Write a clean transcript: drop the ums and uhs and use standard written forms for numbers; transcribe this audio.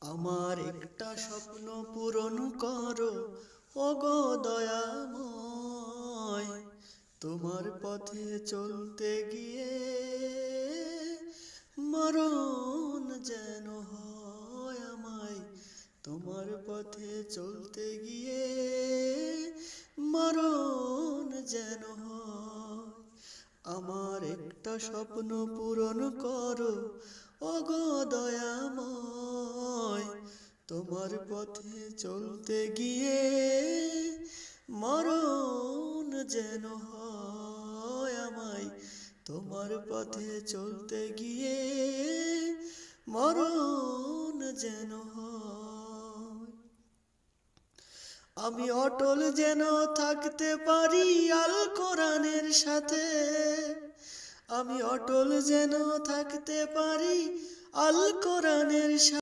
আমার একটা স্বপ্ন পূরণ করো ওগো দয়াময়, তোমার পথে চলতে গিয়ে মরণ যেন হয় আমায়। তোমার পথে চলতে গিয়ে মরণ যেন হয়। আমার একটা স্বপ্ন পূরণ করো ওগো দয়াময়, তোমার পথে চলতে গিয়ে মরণ যেন হয় আমায়। তোমার পথে চলতে গিয়ে মরণ যেন হয়। আমি অটল যেন থাকতে পারি আল কোরআনের সাথে, আমি অটল যেন থাকতে পারি আল কোরআনের সাথে।